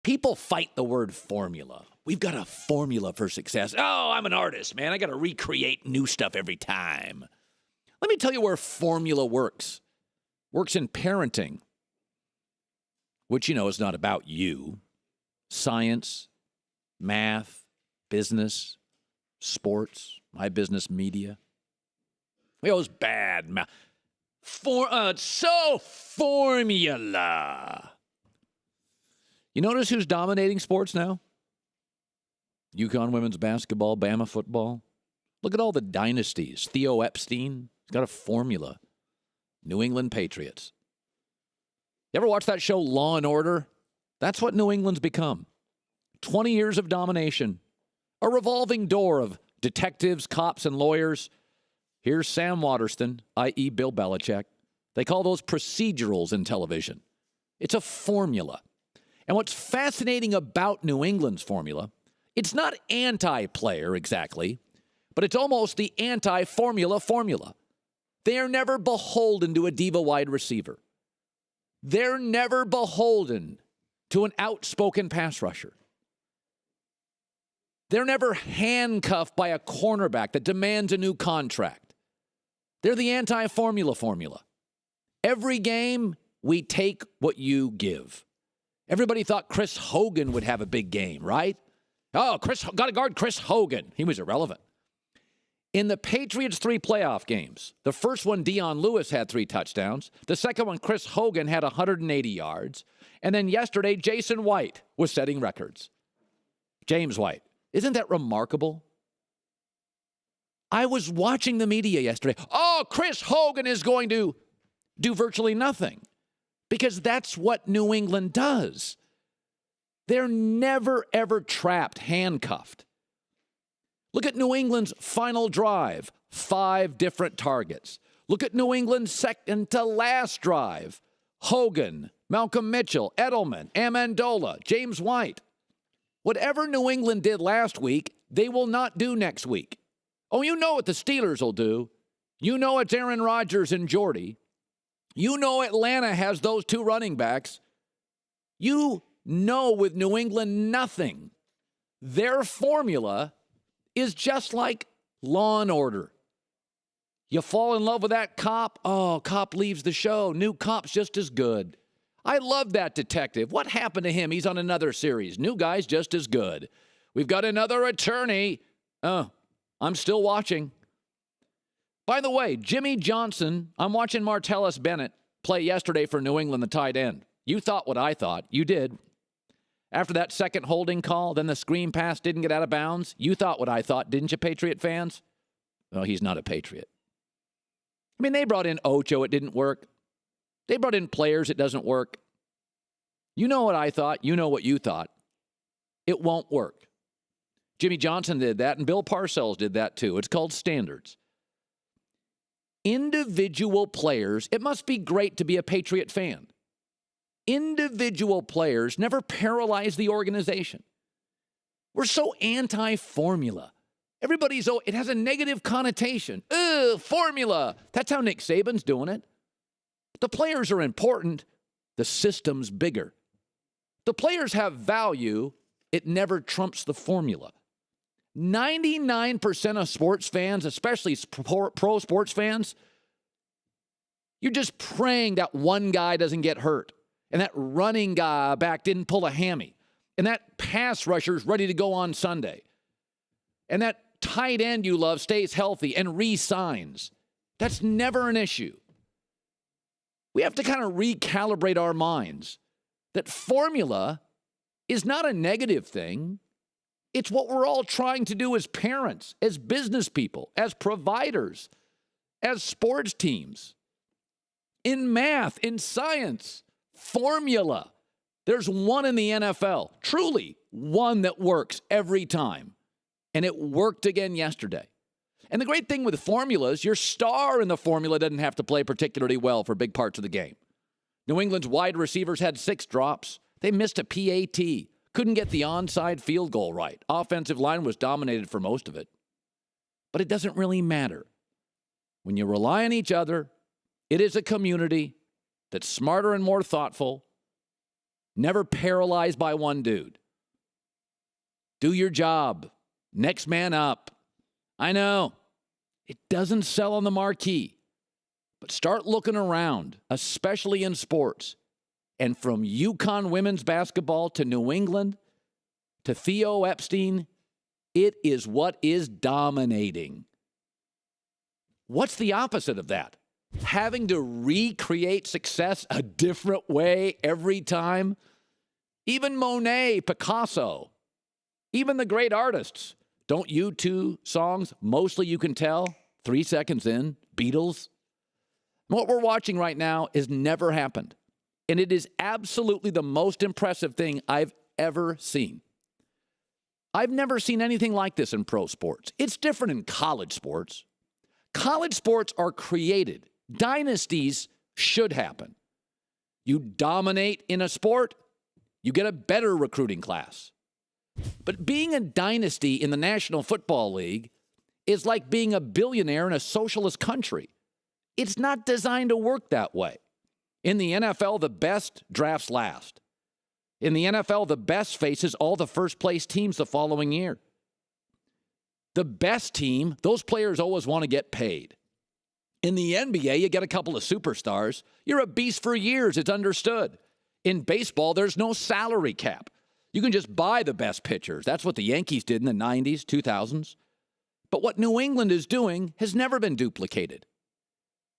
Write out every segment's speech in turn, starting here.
People fight the word formula. We've got a formula for success. Oh, I'm an artist, man. I got to recreate new stuff every time. Let me tell you where formula works. Works in parenting, which, is not about you. Science, math, business, sports, my business, media. We always bad mouth. So formula. You notice who's dominating sports now? UConn women's basketball, Bama football. Look at all the dynasties. Theo Epstein, he's got a formula. New England Patriots. You ever watch that show Law and Order? That's what New England's become. 20 years of domination. A revolving door of detectives, cops, and lawyers. Here's Sam Waterston, i.e. Bill Belichick. They call those procedurals in television. It's a formula. And what's fascinating about New England's formula, it's not anti-player exactly, but it's almost the anti-formula formula. They are never beholden to a diva wide receiver. They're never beholden to an outspoken pass rusher. They're never handcuffed by a cornerback that demands a new contract. They're the anti-formula formula. Every game, we take what you give. Everybody thought Chris Hogan would have a big game, right? Oh, got to guard Chris Hogan. He was irrelevant. In the Patriots' 3 playoff games, the first one, Dion Lewis had 3 touchdowns. The second one, Chris Hogan had 180 yards. And then yesterday, Jason White was setting records. James White. Isn't that remarkable? I was watching the media yesterday. Oh, Chris Hogan is going to do virtually nothing. Because that's what New England does. They're never, ever trapped, handcuffed. Look at New England's final drive, 5 different targets. Look at New England's second to last drive. Hogan, Malcolm Mitchell, Edelman, Amendola, James White. Whatever New England did last week, they will not do next week. Oh, you know what the Steelers will do. You know it's Aaron Rodgers and Jordy. You know Atlanta has those 2 running backs. You know with New England nothing. Their formula is just like Law and Order. You fall in love with that cop. Oh, cop leaves the show. New cop's just as good. I love that detective. What happened to him? He's on another series. New guy's just as good. We've got another attorney. Oh, I'm still watching. By the way, Jimmy Johnson, I'm watching Martellus Bennett play yesterday for New England, the tight end. You thought what I thought. You did. After that second holding call, then the screen pass didn't get out of bounds. You thought what I thought, didn't you, Patriot fans? Well, he's not a Patriot. I mean, they brought in Ocho. It didn't work. They brought in players. It doesn't work. You know what I thought. You know what you thought. It won't work. Jimmy Johnson did that, and Bill Parcells did that too. It's called standards. Individual players, it must be great to be a Patriot fan. Individual players never paralyze the organization. We're so anti-formula. It has a negative connotation. Formula. That's how Nick Saban's doing it. The players are important. The system's bigger. The players have value. It never trumps the formula. 99% of sports fans, especially pro sports fans, you're just praying that one guy doesn't get hurt. And that running guy back didn't pull a hammy. And that pass rusher's ready to go on Sunday. And that tight end you love stays healthy and re-signs. That's never an issue. We have to kind of recalibrate our minds that formula is not a negative thing. It's what we're all trying to do as parents, as business people, as providers, as sports teams. In math, in science, formula. There's one in the NFL, truly one that works every time. And it worked again yesterday. And the great thing with formulas, your star in the formula doesn't have to play particularly well for big parts of the game. New England's wide receivers had 6 drops. They missed a PAT. Couldn't get the onside field goal right. Offensive line was dominated for most of it. But it doesn't really matter. When you rely on each other, it is a community that's smarter and more thoughtful. Never paralyzed by one dude. Do your job. Next man up. I know. It doesn't sell on the marquee. But start looking around, especially in sports. And from UConn women's basketball to New England to Theo Epstein, it is what is dominating. What's the opposite of that? Having to recreate success a different way every time? Even Monet, Picasso, even the great artists. Don't U2 songs, mostly you can tell, 3 seconds in, Beatles. What we're watching right now has never happened. And it is absolutely the most impressive thing I've ever seen. I've never seen anything like this in pro sports. It's different in college sports. College sports are created. Dynasties should happen. You dominate in a sport, you get a better recruiting class. But being a dynasty in the National Football League is like being a billionaire in a socialist country. It's not designed to work that way. In the NFL, the best drafts last. In the NFL, the best faces all the first-place teams the following year. The best team, those players always want to get paid. In the NBA, you get a couple of superstars. You're a beast for years, it's understood. In baseball, there's no salary cap. You can just buy the best pitchers. That's what the Yankees did in the 90s, 2000s. But what New England is doing has never been duplicated.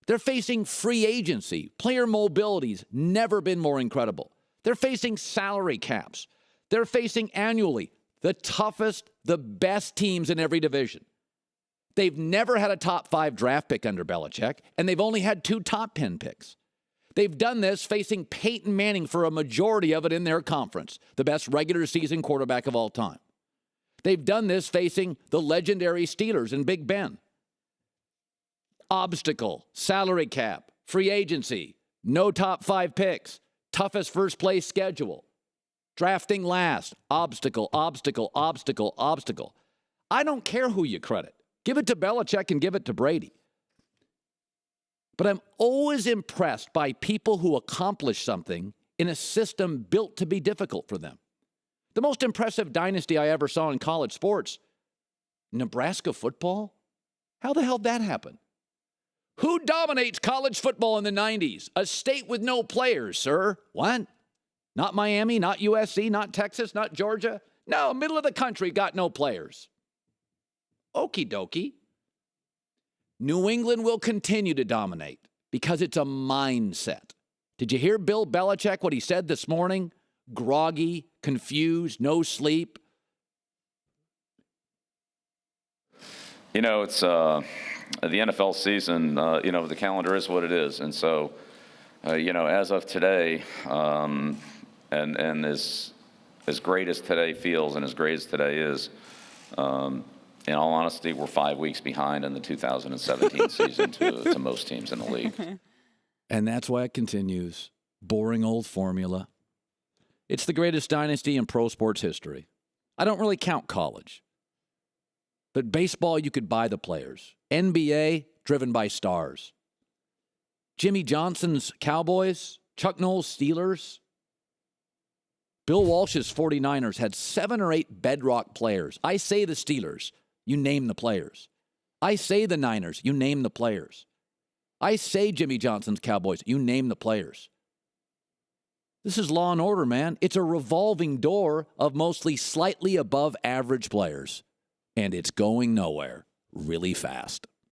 They're facing free agency. Player mobility's never been more incredible. They're facing salary caps. They're facing annually the toughest, the best teams in every division. They've never had a top 5 draft pick under Belichick, and they've only had 2 top 10 picks. They've done this facing Peyton Manning for a majority of it in their conference, the best regular season quarterback of all time. They've done this facing the legendary Steelers and Big Ben. Obstacle, salary cap, free agency, no top 5 picks, toughest first place schedule, drafting last, obstacle, obstacle, obstacle, obstacle. I don't care who you credit. Give it to Belichick and give it to Brady. But I'm always impressed by people who accomplish something in a system built to be difficult for them. The most impressive dynasty I ever saw in college sports, Nebraska football? How the hell did that happen? Who dominates college football in the 90s? A state with no players, sir. What? Not Miami, not USC, not Texas, not Georgia. No, middle of the country got no players. Okie dokie. New England will continue to dominate because it's a mindset. Did you hear Bill Belichick, what he said this morning? Groggy, confused, no sleep. You know, it's the NFL season, the calendar is what it is. And so, as of today, and as great as today feels and as great as today is, in all honesty, we're 5 weeks behind in the 2017 season to most teams in the league. And that's why it continues. Boring old formula. It's the greatest dynasty in pro sports history. I don't really count college. But baseball, you could buy the players. NBA, driven by stars. Jimmy Johnson's Cowboys, Chuck Noll's Steelers. Bill Walsh's 49ers had 7 or 8 bedrock players. I say the Steelers, you name the players. I say the Niners, you name the players. I say Jimmy Johnson's Cowboys, you name the players. This is Law and Order, man. It's a revolving door of mostly slightly above average players. And it's going nowhere really fast.